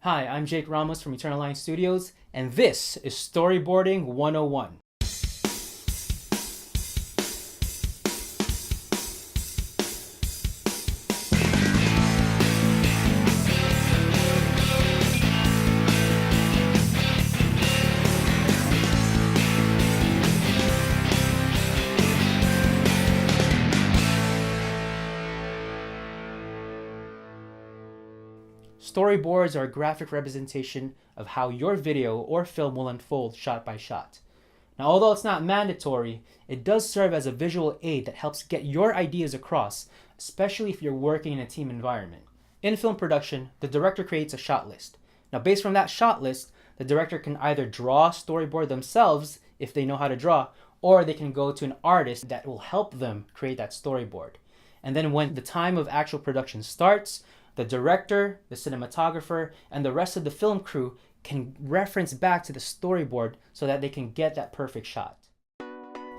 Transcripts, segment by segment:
Hi, I'm Jake Ramos from Eternal Line Studios, and this is Storyboarding 101. Storyboards are a graphic representation of how your video or film will unfold shot by shot. Now, although it's not mandatory, it does serve as a visual aid that helps get your ideas across, especially if you're working in a team environment. In film production, the director creates a shot list. Now, based from that shot list, the director can either draw a storyboard themselves if they know how to draw, or they can go to an artist that will help them create that storyboard. And then when the time of actual production starts, the director, the cinematographer, and the rest of the film crew can reference back to the storyboard so that they can get that perfect shot.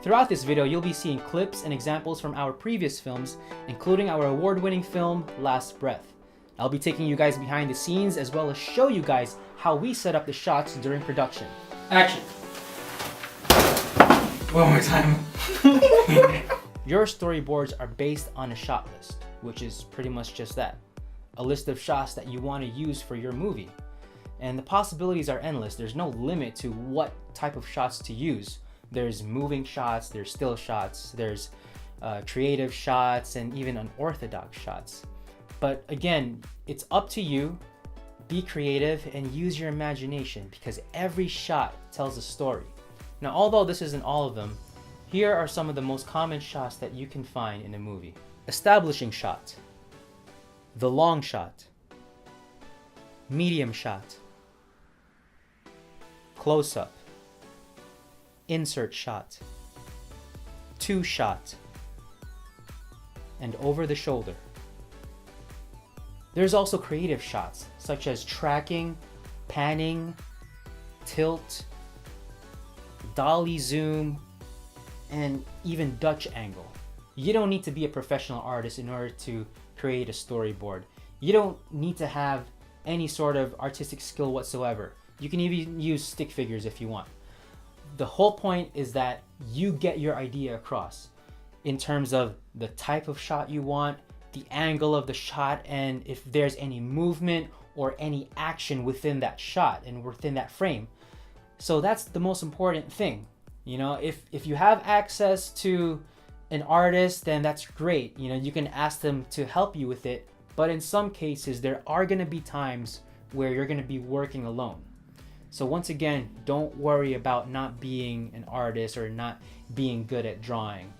Throughout this video, you'll be seeing clips and examples from our previous films, including our award-winning film, Last Breath. I'll be taking you guys behind the scenes as well as show you guys how we set up the shots during production. Action! One more time. Your storyboards are based on a shot list, which is pretty much just that. A list of shots that you want to use for your movie. And the possibilities are endless. There's no limit to what type of shots to use. There's moving shots, there's still shots, there's creative shots, and even unorthodox shots. But again, it's up to you. Be creative and use your imagination because every shot tells a story. Now, although this isn't all of them, here are some of the most common shots that you can find in a movie. Establishing shot. The long shot, medium shot, close-up, insert shot, two shot, and over the shoulder. There's also creative shots such as tracking, panning, tilt, dolly zoom, and even Dutch angle. You don't need to be a professional artist in order to create a storyboard. You don't need to have any sort of artistic skill whatsoever. You can even use stick figures if you want. The whole point is that you get your idea across in terms of the type of shot you want, the angle of the shot, and if there's any movement or any action within that shot and within that frame. So that's the most important thing. You know, if you have access to an artist, then that's great. You know, you can ask them to help you with it. But in some cases, there are going to be times where you're going to be working alone. So once again, don't worry about not being an artist or not being good at drawing.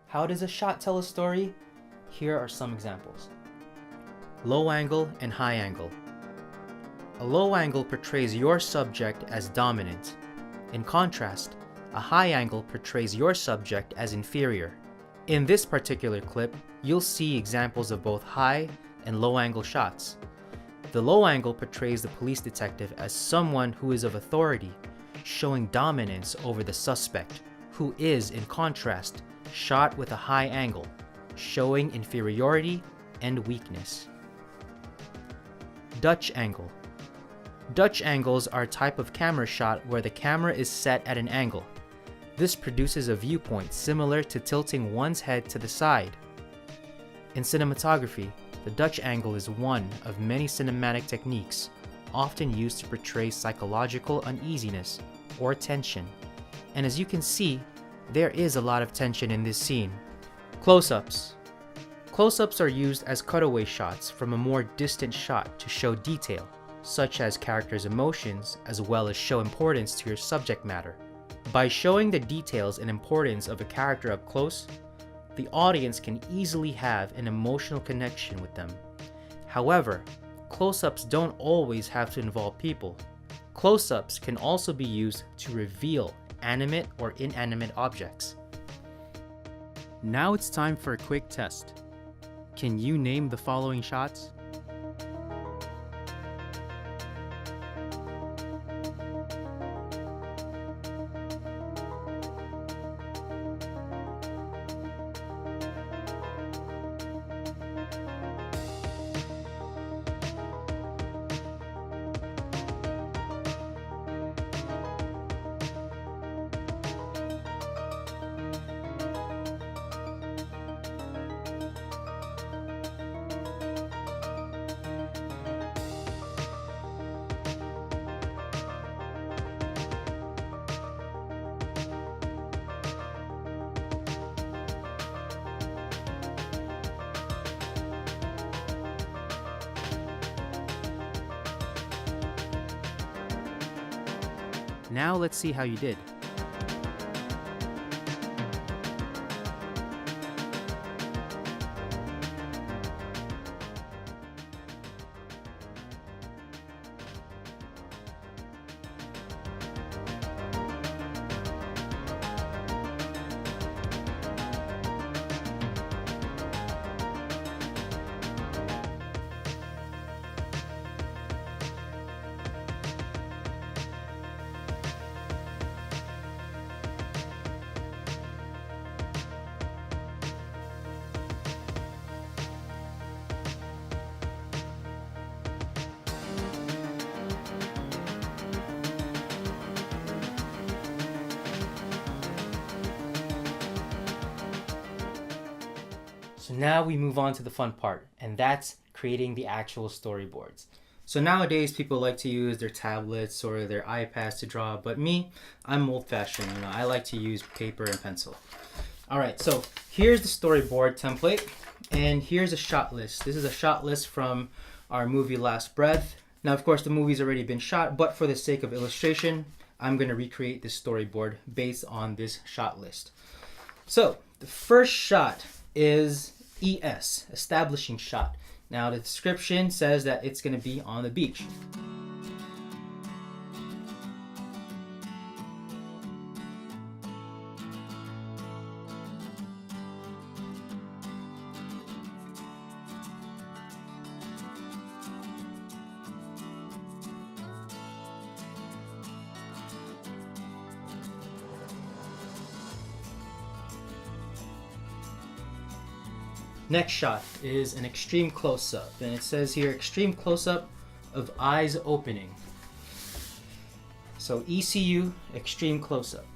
How does a shot tell a story? Here are some examples. Low angle and high angle. A low angle portrays your subject as dominant. In contrast, a high angle portrays your subject as inferior. In this particular clip, you'll see examples of both high and low angle shots. The low angle portrays the police detective as someone who is of authority, showing dominance over the suspect, who is, in contrast, shot with a high angle, showing inferiority and weakness. Dutch angle. Dutch angles are a type of camera shot where the camera is set at an angle. This produces a viewpoint similar to tilting one's head to the side. In cinematography, the Dutch angle is one of many cinematic techniques often used to portray psychological uneasiness or tension. And as you can see, there is a lot of tension in this scene. Close-ups. Close-ups are used as cutaway shots from a more distant shot to show detail, such as characters' emotions, as well as show importance to your subject matter. By showing the details and importance of a character up close, the audience can easily have an emotional connection with them. However, close-ups don't always have to involve people. Close-ups can also be used to reveal animate or inanimate objects. Now it's time for a quick test. Can you name the following shots? Now let's see how you did. So now we move on to the fun part, and that's creating the actual storyboards. So nowadays people like to use their tablets or their iPads to draw, but me, I'm old-fashioned. I like to use paper and pencil. All right, so here's the storyboard template, and here's a shot list. This is a shot list from our movie Last Breath. Now, of course, the movie's already been shot, but for the sake of illustration, I'm going to recreate this storyboard based on this shot list. So the first shot is ES, establishing shot. Now the description says that it's going to be on the beach. Next shot is an extreme close-up, and it says here extreme close-up of eyes opening. So ECU, extreme close-up.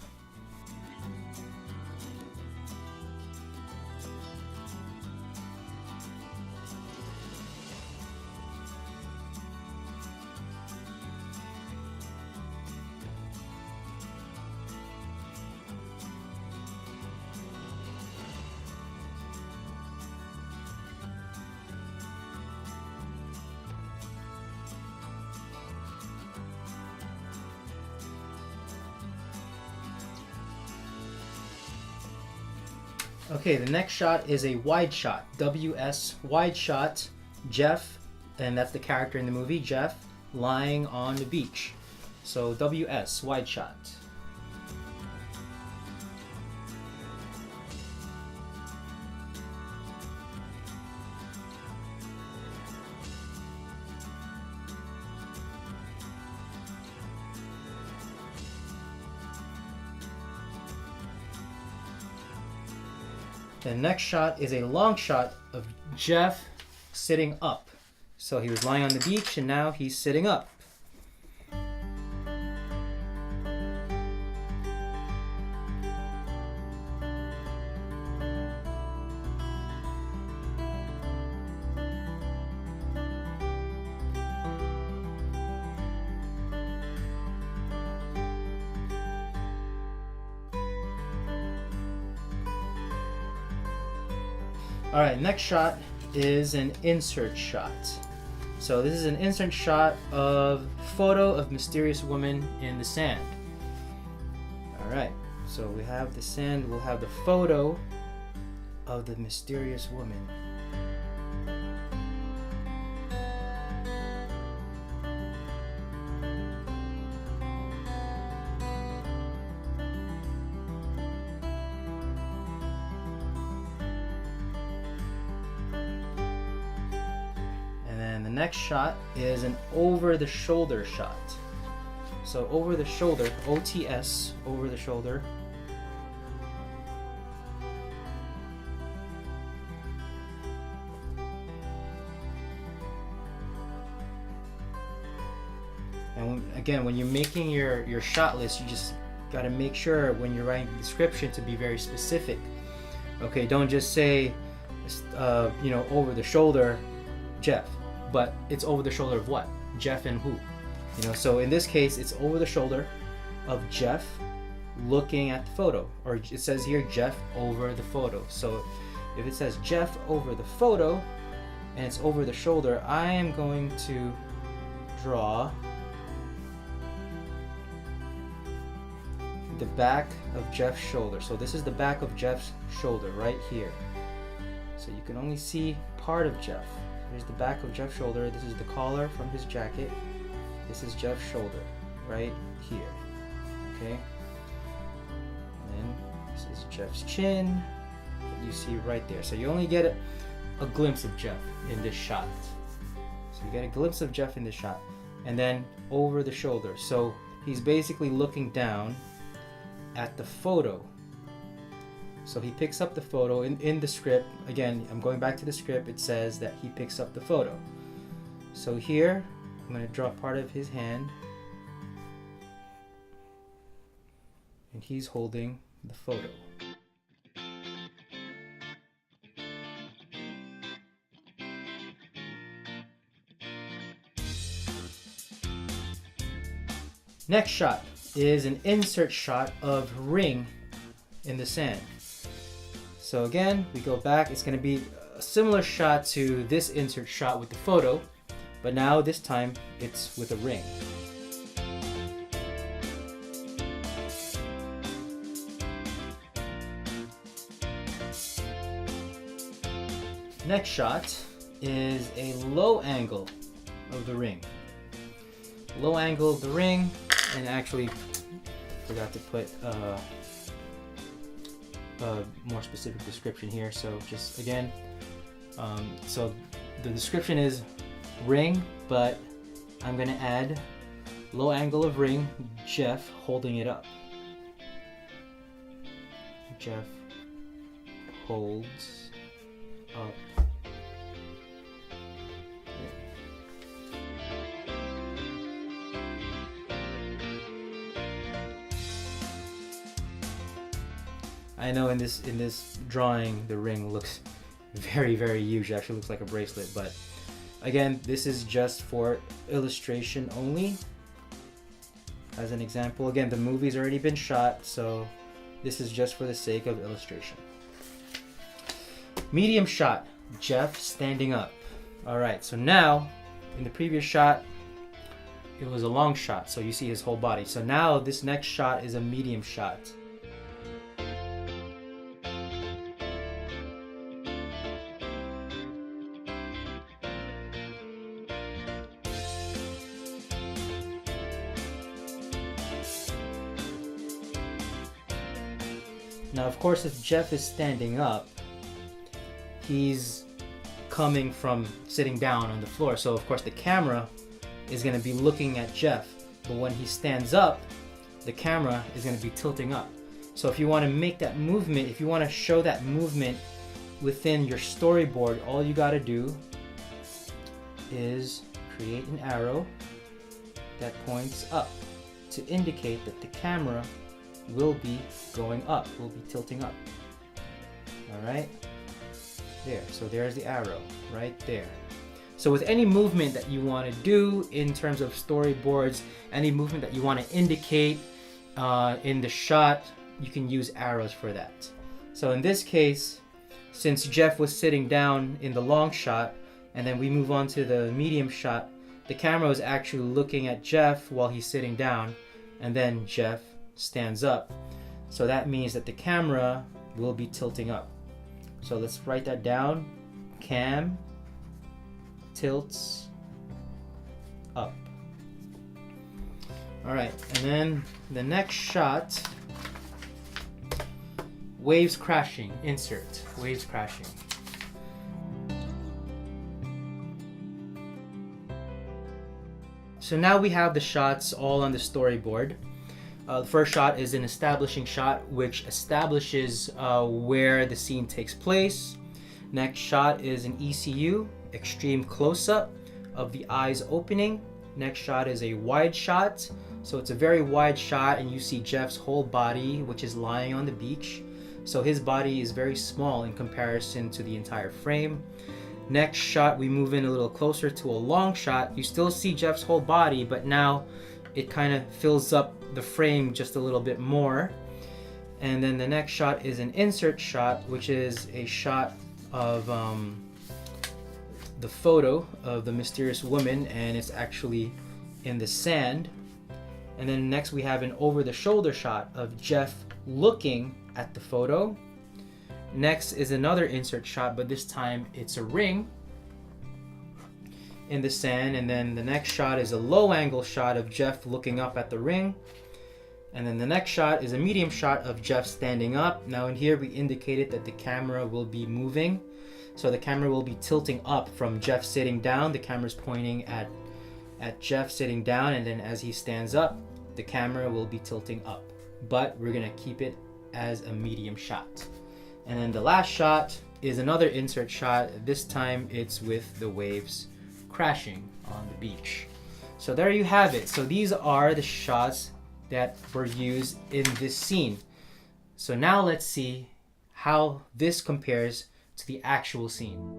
Okay, the next shot is a wide shot, WS, wide shot, Jeff, and that's the character in the movie, Jeff, lying on the beach. So WS, wide shot. The next shot is a long shot of Jeff sitting up. So he was lying on the beach and now he's sitting up. All right, next shot is an insert shot. So this is an insert shot of photo of mysterious woman in the sand. All right, so we have the sand, we'll have the photo of the mysterious woman. The next shot is an over-the-shoulder shot. So over the shoulder, OTS, over the shoulder. And again, when you're making your shot list, you just got to make sure when you're writing the description to be very specific. Okay, don't just say, over the shoulder, Jeff. But it's over the shoulder of what? Jeff and who? So in this case, it's over the shoulder of Jeff looking at the photo. Or it says here, Jeff over the photo. So if it says Jeff over the photo, and it's over the shoulder, I am going to draw the back of Jeff's shoulder. So this is the back of Jeff's shoulder right here. So you can only see part of Jeff. Here's the back of Jeff's shoulder. This is the collar from his jacket. This is Jeff's shoulder right here. Okay. And then this is Jeff's chin that you see right there. So you only get a glimpse of Jeff in this shot. So you get a glimpse of Jeff in this shot. And then over the shoulder. So he's basically looking down at the photo. So he picks up the photo in the script. Again, I'm going back to the script. It says that he picks up the photo. So here, I'm going to draw part of his hand. And he's holding the photo. Next shot is an insert shot of ring in the sand. So again, we go back. It's going to be a similar shot to this insert shot with the photo, but now this time it's with a ring. Next shot is a low angle of the ring. Low angle of the ring, and actually forgot to put a more specific description here. So just again, so the description is ring, but I'm gonna add low angle of ring, Jeff holding it up. Jeff holds up. I know in this drawing the ring looks very huge. It actually looks like a bracelet, but again, this is just for illustration only. As an example, again, the movie's already been shot, so this is just for the sake of illustration. Medium shot, Jeff standing up. All right, so now in the previous shot it was a long shot, so you see his whole body. So now this next shot is a medium shot. Now, of course, if Jeff is standing up, he's coming from sitting down on the floor. So, of course, the camera is going to be looking at Jeff. But when he stands up, the camera is going to be tilting up. So if you want to make that movement, if you want to show that movement within your storyboard, all you got to do is create an arrow that points up to indicate that the camera will be going up, will be tilting up. All right, there. So there's the arrow right there. So with any movement that you want to do in terms of storyboards, any movement that you want to indicate in the shot, you can use arrows for that. So in this case, since Jeff was sitting down in the long shot, and then we move on to the medium shot, the camera is actually looking at Jeff while he's sitting down, and then Jeff stands up. So that means that the camera will be tilting up. So let's write that down. Cam tilts up. All right, and then the next shot, waves crashing. Insert waves crashing. So now we have the shots all on the storyboard. The first shot is an establishing shot, which establishes where the scene takes place. Next shot is an ECU, extreme close-up of the eyes opening. Next shot is a wide shot. So it's a very wide shot, and you see Jeff's whole body, which is lying on the beach. So his body is very small in comparison to the entire frame. Next shot, we move in a little closer to a long shot. You still see Jeff's whole body, but now it kind of fills up the frame just a little bit more. And then the next shot is an insert shot, which is a shot of the photo of the mysterious woman, and it's actually in the sand. And then next we have an over-the-shoulder shot of Jeff looking at the photo. Next is another insert shot, but this time it's a ring in the sand. And then the next shot is a low-angle shot of Jeff looking up at the ring. And then the next shot is a medium shot of Jeff standing up. Now in here we indicated that the camera will be moving. So the camera will be tilting up from Jeff sitting down. The camera's pointing at Jeff sitting down, and then as he stands up, the camera will be tilting up. But we're gonna keep it as a medium shot. And then the last shot is another insert shot. This time it's with the waves crashing on the beach. So there you have it. So these are the shots that were used in this scene. So now let's see how this compares to the actual scene.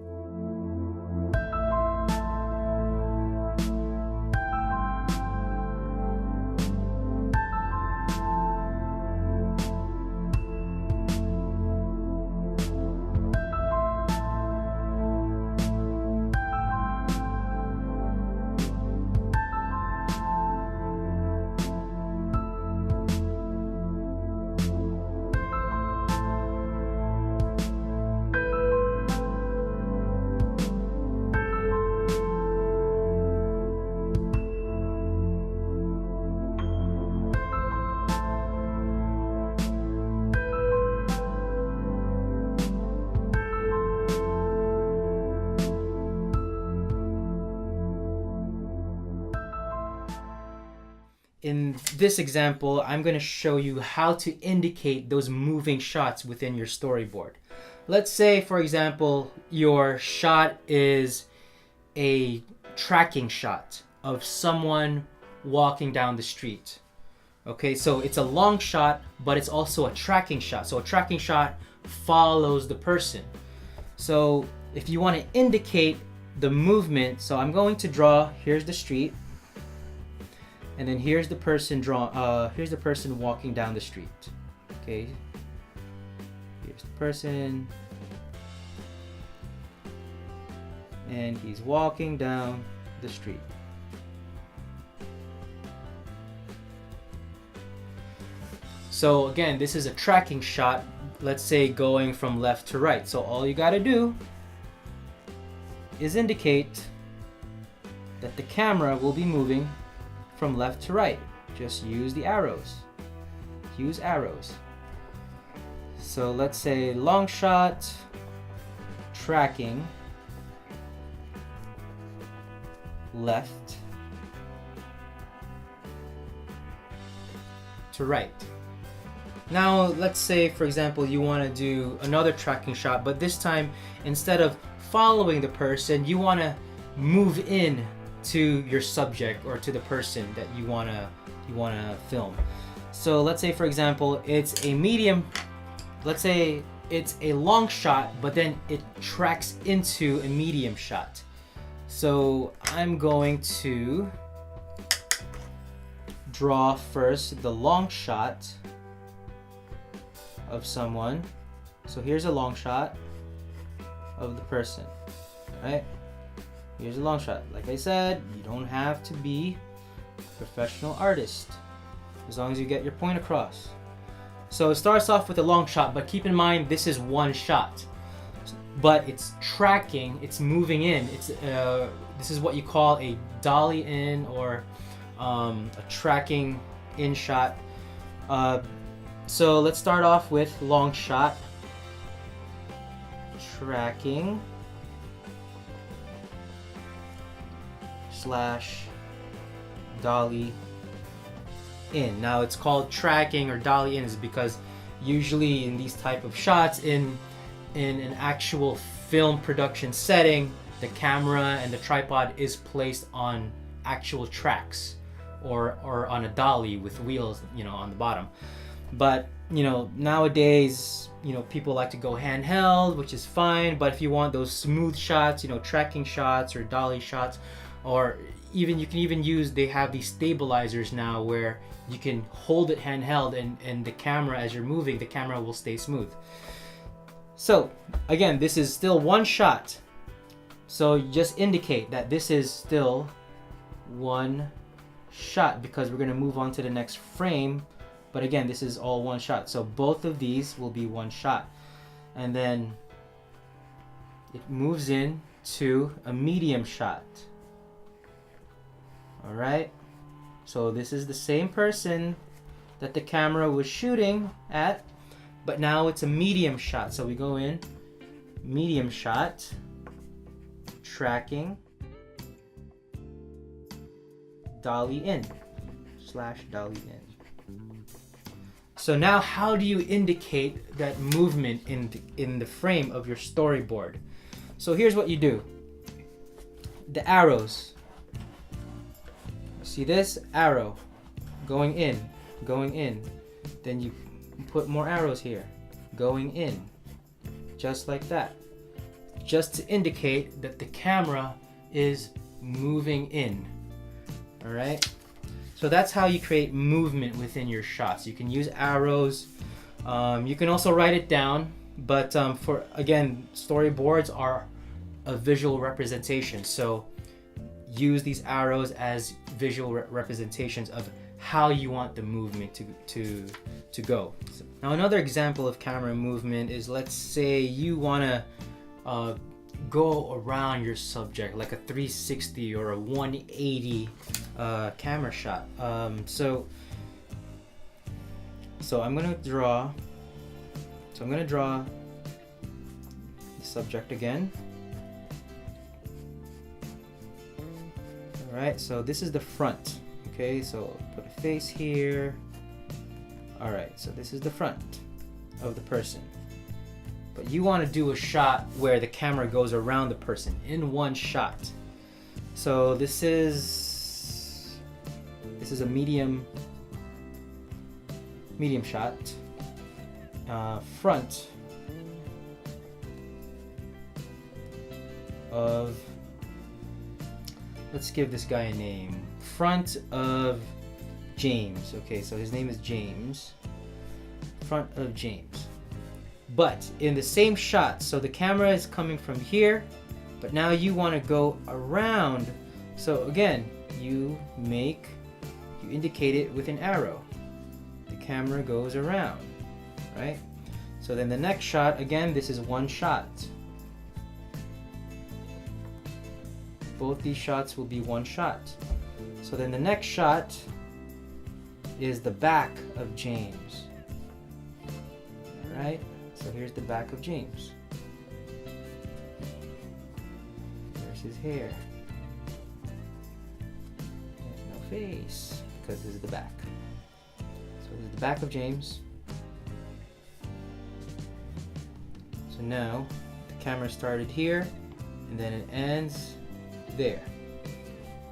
In this example, I'm going to show you how to indicate those moving shots within your storyboard. Let's say, for example, your shot is a tracking shot of someone walking down the street. Okay, so it's a long shot, but it's also a tracking shot. So a tracking shot follows the person. So if you want to indicate the movement, so I'm going to draw, here's the street. And then here's the person here's the person walking down the street. Okay. Here's the person. And he's walking down the street. So again, this is a tracking shot, let's say going from left to right. So all you gotta do is indicate that the camera will be moving from left to right. Just use the arrows. Use arrows. So let's say long shot, tracking, left to right. Now let's say, for example, you want to do another tracking shot, but this time instead of following the person, you want to move in to your subject or to the person that you wanna film. So let's say, for example, it's a medium. Let's say it's a long shot, but then it tracks into a medium shot. So I'm going to draw first the long shot of someone. So here's a long shot of the person, right? Here's a long shot. Like I said, you don't have to be a professional artist as long as you get your point across. So it starts off with a long shot, but keep in mind this is one shot. But it's tracking, it's moving in. This is what you call a dolly in or a tracking in shot. So let's start off with long shot. Tracking / dolly in. Now it's called tracking or dolly in is because usually in these type of shots in an actual film production setting, the camera and the tripod is placed on actual tracks or on a dolly with wheels, on the bottom. But nowadays, people like to go handheld, which is fine. But if you want those smooth shots, tracking shots or dolly shots, or even you can even use, they have these stabilizers now where you can hold it handheld and the camera, as you're moving, the camera will stay smooth. So again, this is still one shot. So just indicate that this is still one shot because we're going to move on to the next frame. But again, this is all one shot. So both of these will be one shot. And then it moves in to a medium shot. All right. So this is the same person that the camera was shooting at, but now it's a medium shot. So we go in, medium shot, tracking, dolly in, / dolly in. So now how do you indicate that movement in the frame of your storyboard? So here's what you do. The arrows. See this? Arrow. Going in. Going in. Then you put more arrows here. Going in. Just like that. Just to indicate that the camera is moving in. Alright? So that's how you create movement within your shots. You can use arrows. You can also write it down. But for, again, storyboards are a visual representation. So use these arrows as visual representations of how you want the movement to go. So, now another example of camera movement is, let's say you want to go around your subject like a 360 or a 180 camera shot. So I'm gonna draw. So I'm gonna draw the subject again. All right. So this is the front. Okay. So put a face here. All right. So this is the front of the person. But you want to do a shot where the camera goes around the person in one shot. So this is a medium shot. Front of, let's give this guy a name. Front of James. Okay, so his name is James. Front of James. But in the same shot, so the camera is coming from here, but now you want to go around. So again, you indicate it with an arrow. The camera goes around, right? So then the next shot, again, this is one shot. Both these shots will be one shot. So then the next shot is the back of James. All right? So here's the back of James. There's his hair. There's no face because this is the back. So this is the back of James. So now the camera started here and then it ends there.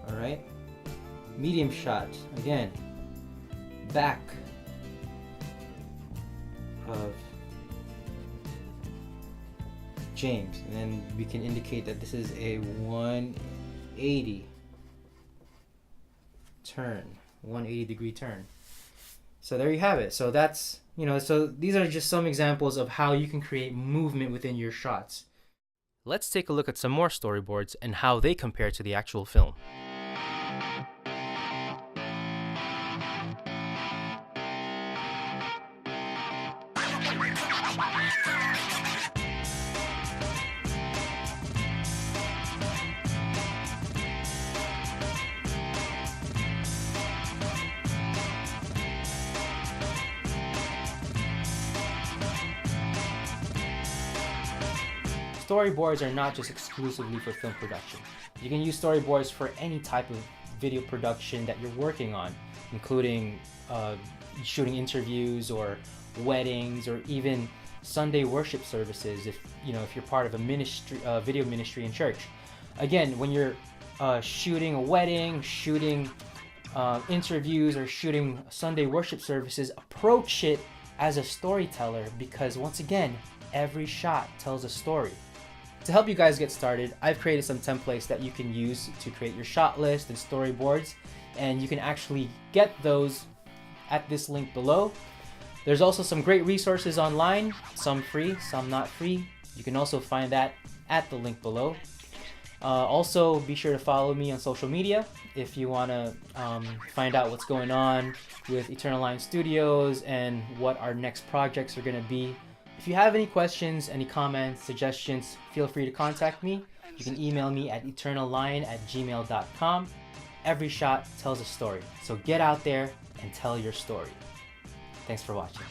All right. Medium shot again. Back of James, and then we can indicate that this is a 180 turn, 180 degree turn. So there you have it. So that's, so these are just some examples of how you can create movement within your shots. Let's take a look at some more storyboards and how they compare to the actual film. Storyboards are not just exclusively for film production. You can use storyboards for any type of video production that you're working on, including shooting interviews or weddings or even Sunday worship services if you're part of a ministry, video ministry in church. Again, when you're shooting a wedding, shooting interviews, or shooting Sunday worship services, approach it as a storyteller, because once again, every shot tells a story. To help you guys get started, I've created some templates that you can use to create your shot list and storyboards, and you can actually get those at this link below. There's also some great resources online, some free, some not free. You can also find that at the link below. Also, be sure to follow me on social media if you want to find out what's going on with Eternal Lion Studios and what our next projects are going to be. If you have any questions, any comments, suggestions, feel free to contact me. You can email me at eternallion@gmail.com. Every shot tells a story, so get out there and tell your story. Thanks for watching.